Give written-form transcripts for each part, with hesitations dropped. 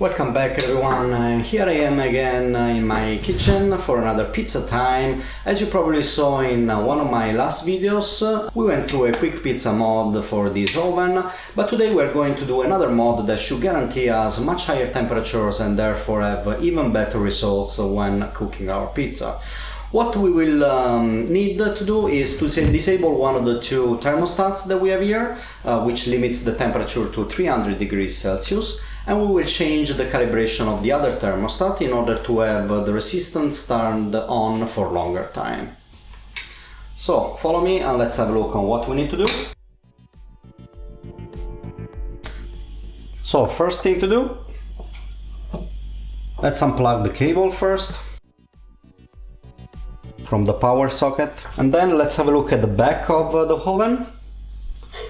Welcome back everyone, here I am again in my kitchen for another pizza time. As you probably saw in one of my last videos, we went through a quick pizza mod for this oven, but today we're going to do another mod that should guarantee us much higher temperatures and therefore have even better results when cooking our pizza. What we will need to do is to disable one of the two thermostats that we have here, which limits the temperature to 300 degrees Celsius. And we will change the calibration of the other thermostat in order to have the resistance turned on for longer time. So follow me and let's have a look on what we need to do. So first thing to do, let's unplug the cable first from the power socket, and then let's have a look at the back of the oven.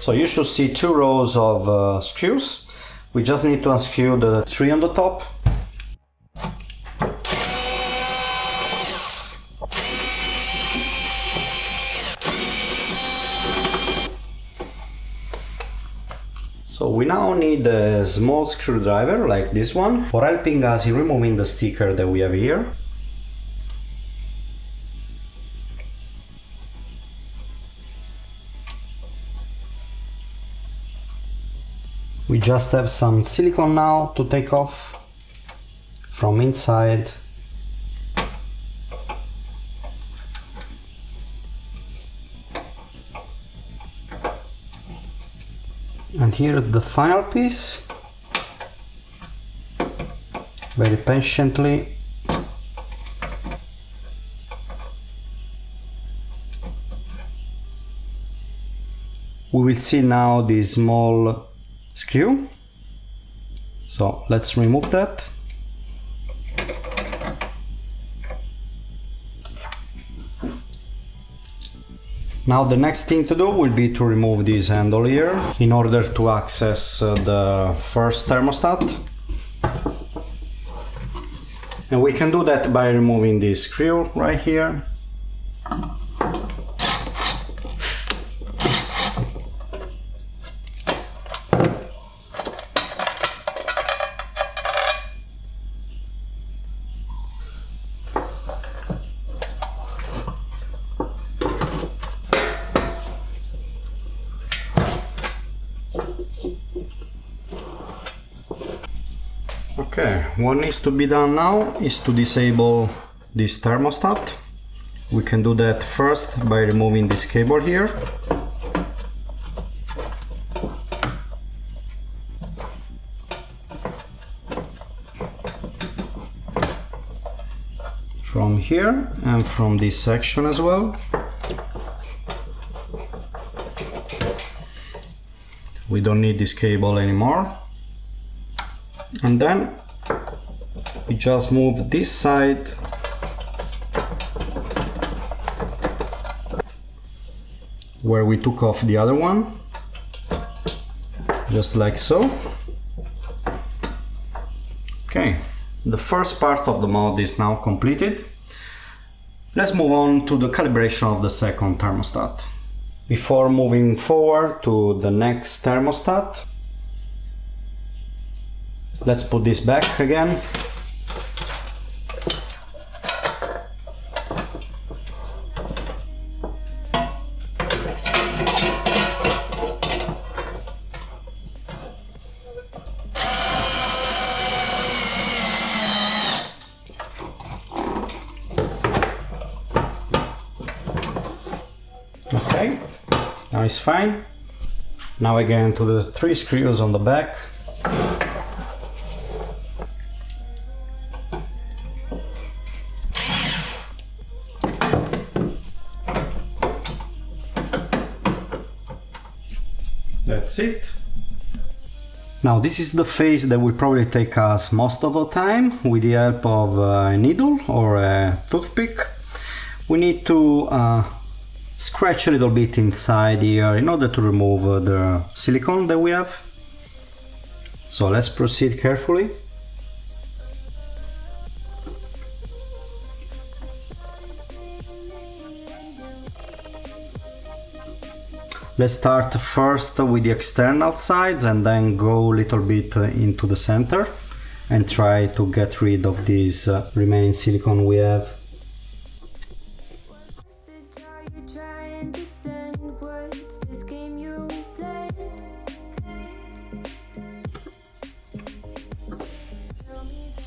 So you should see two rows of screws. We just need to unscrew the three on the top. So we now need a small screwdriver like this one for helping us in removing the sticker that we have here. We just have some silicone now to take off from inside. And here the final piece. Very patiently. We will see now the small screw, so let's remove that. Now the next thing to do will be to remove this handle here in order to access the first thermostat, and we can do that by removing this screw right here. Okay, what needs to be done now is to disable this thermostat. We can do that first by removing this cable here. From here and from this section as well. We don't need this cable anymore. And then we just move this side where we took off the other one, just like so. Okay, the first part of the mod is now completed. Let's move on to the calibration of the second thermostat. Before moving forward to the next thermostat, let's put this back again. Okay, now it's fine. Now again to the three screws on the back. That's it. Now this is the phase that will probably take us most of the time with the help of a needle or a toothpick. We need to scratch a little bit inside here in order to remove the silicone that we have. So let's proceed carefully. Let's start first with the external sides and then go a little bit into the center. and try to get rid of this remaining silicone we have.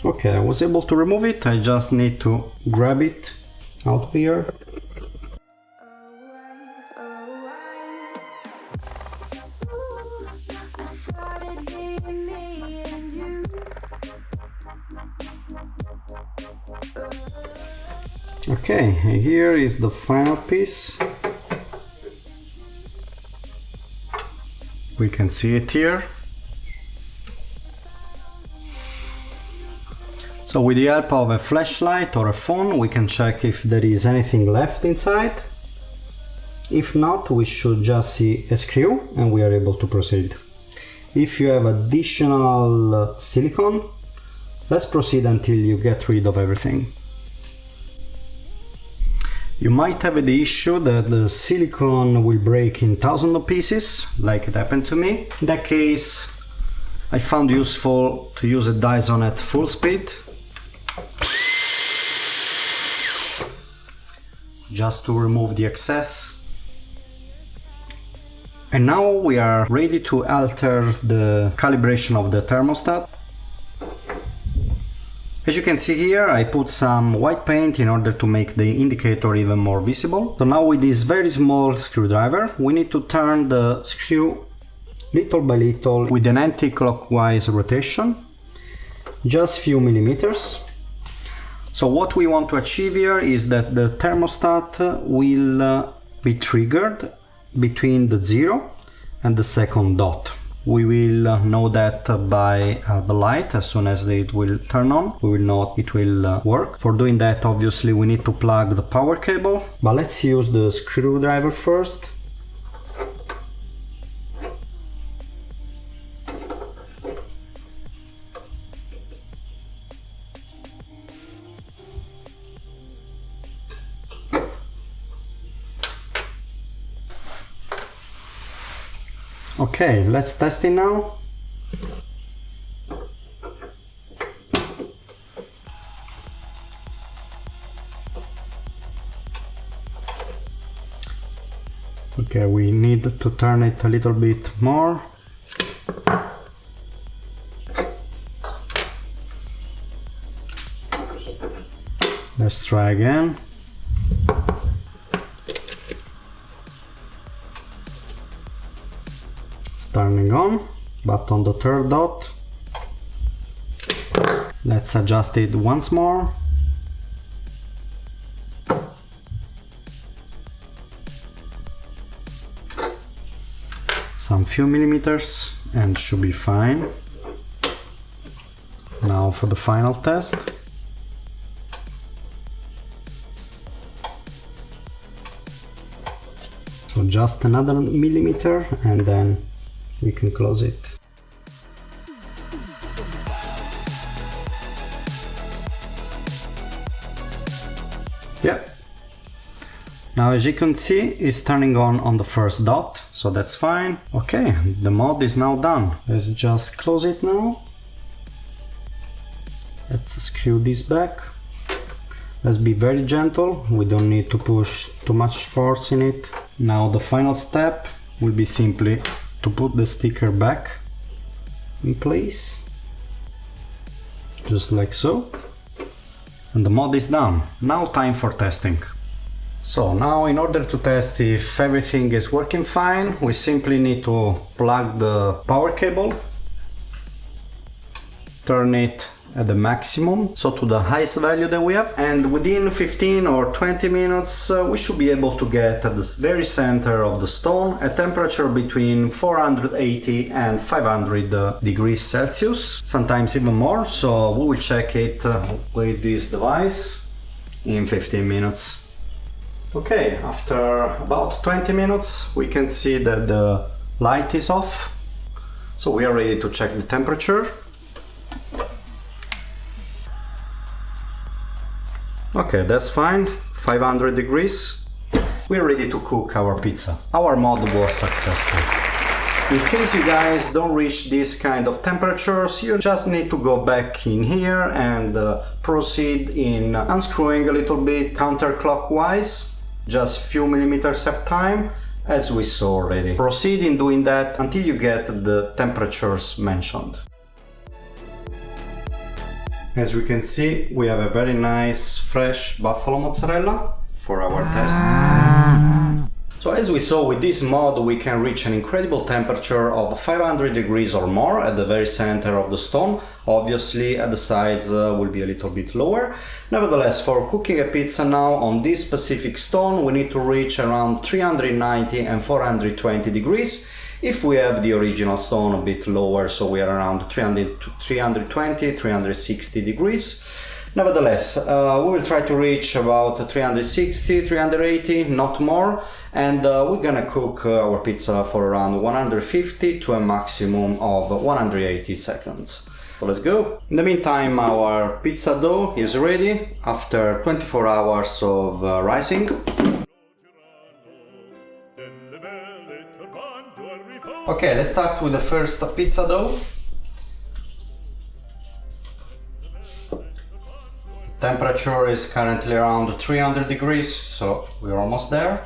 Okay, I was able to remove it, I just need to grab it out of here. Okay, here is the final piece. We can see it here. So with the help of a flashlight or a phone, we can check if there is anything left inside. If not, we should just see a screw and we are able to proceed. If you have additional silicone, let's proceed until you get rid of everything. You might have the issue that the silicone will break in thousands of pieces, like it happened to me. In that case, I found useful to use a Dyson at full speed, just to remove the excess. And now we are ready to alter the calibration of the thermostat. As you can see here, I put some white paint in order to make the indicator even more visible. So now with this very small screwdriver, we need to turn the screw little by little with an anti-clockwise rotation, just few millimeters. So what we want to achieve here is that the thermostat will be triggered between the 0 and the second dot. We will know that by the light. As soon as it will turn on, we will know it will work. For doing that, obviously we need to plug the power cable, but let's use the screwdriver first. Okay, let's test it now. Okay, we need to turn it a little bit more. Let's try again. Turning on, but on the third dot. Let's adjust it once more. Some few millimeters and should be fine. Now for the final test. So just another millimeter and then we can close it. Yeah. Now as you can see, it's turning on the first dot, so that's fine. Okay, the mod is now done. Let's just close it now. Let's screw this back. Let's be very gentle, we don't need to push too much force in it. Now the final step will be simply to put the sticker back in place, just like so, and the mod is done. Now time for testing. So now in order to test if everything is working fine, we simply need to plug the power cable, turn it at the maximum, so to the highest value that we have, and within 15 or 20 minutes we should be able to get at the very center of the stone a temperature between 480 and 500 degrees Celsius, sometimes even more, so we will check it with this device in 15 minutes. Okay, after about 20 minutes we can see that the light is off, so we are ready to check the temperature. Okay, that's fine, 500 degrees. We're ready to cook our pizza. Our mod was successful. In case you guys don't reach this kind of temperatures, you just need to go back in here and proceed in unscrewing a little bit counterclockwise, just few millimeters at a time, as we saw already. Proceed in doing that until you get the temperatures mentioned. As we can see, we have a very nice fresh buffalo mozzarella for our test. So as we saw with this mod, we can reach an incredible temperature of 500 degrees or more at the very center of the stone. Obviously at the sides will be a little bit lower. Nevertheless, for cooking a pizza now on this specific stone, we need to reach around 390 and 420 degrees. If we have the original stone a bit lower, so we are around 320, 360 degrees. Nevertheless, we will try to reach about 360, 380, not more, and we're gonna cook our pizza for around 150 to a maximum of 180 seconds. So let's go! In the meantime, our pizza dough is ready after 24 hours of rising. Okay, let's start with the first pizza dough. Temperature is currently around 300 degrees, so we're almost there.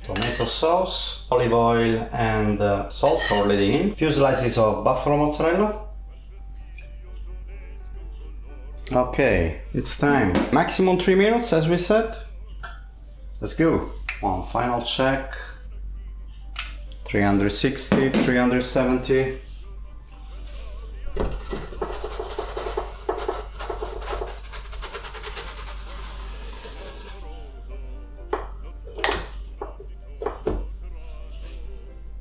Tomato sauce, olive oil and salt already in. Few slices of buffalo mozzarella. Okay, it's time. Maximum 3 minutes as we said. Let's go. One final check. 360, 370.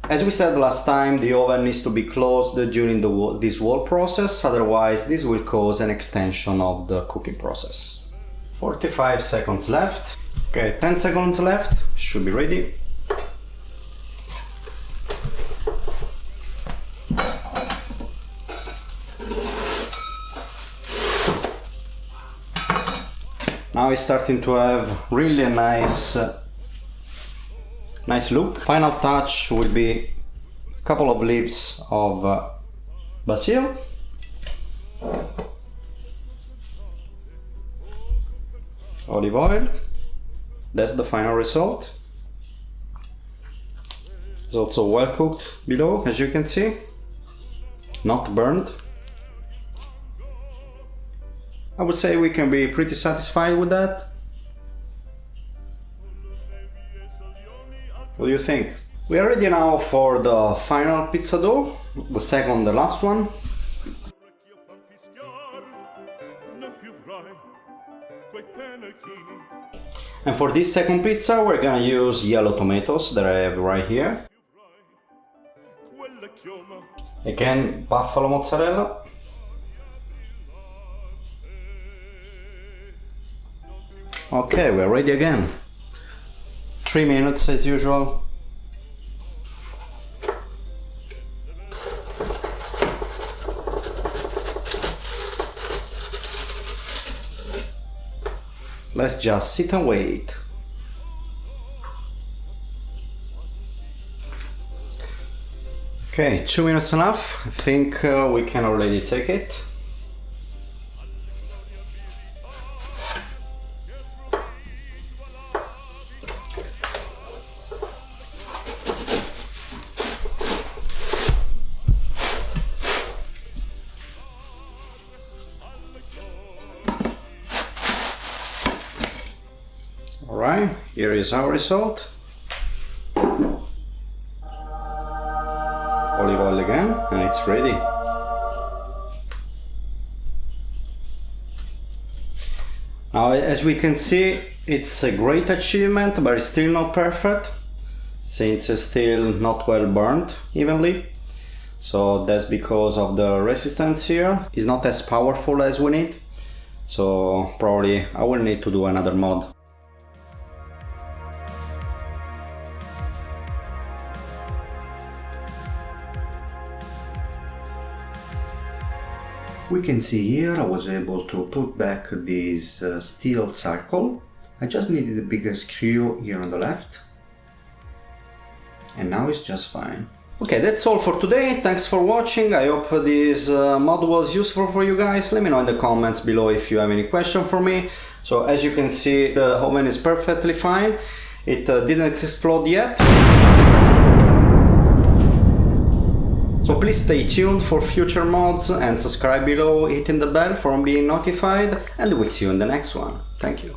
As we said last time, the oven needs to be closed during this wall process, otherwise this will cause an extension of the cooking process. 45 seconds left. Okay, 10 seconds left, should be ready. Now it's starting to have really a nice look. Final touch will be a couple of leaves of basil. Olive oil. That's the final result. It's also well cooked below, as you can see. Not burned. I would say we can be pretty satisfied with that. What do you think? We are ready now for the final pizza dough, the last one. And for this second pizza we're gonna use yellow tomatoes that I have right here. Again, buffalo mozzarella. Okay, we're ready again. 3 minutes as usual. Let's just sit and wait. Okay, 2 minutes enough. I think we can already take it. Alright, here is our result. Olive oil again, and it's ready. Now, as we can see, it's a great achievement, but it's still not perfect, since it's still not well burned evenly. So that's because of the resistance here. It's not as powerful as we need. So probably I will need to do another mod. We can see here I was able to put back this steel circle. I just needed a bigger screw here on the left. And now it's just fine. Okay, that's all for today. Thanks for watching. I hope this mod was useful for you guys. Let me know in the comments below if you have any question for me. So as you can see, the oven is perfectly fine. It didn't explode yet. So please stay tuned for future mods and subscribe below, hitting the bell for being notified, and we'll see you in the next one. Thank you.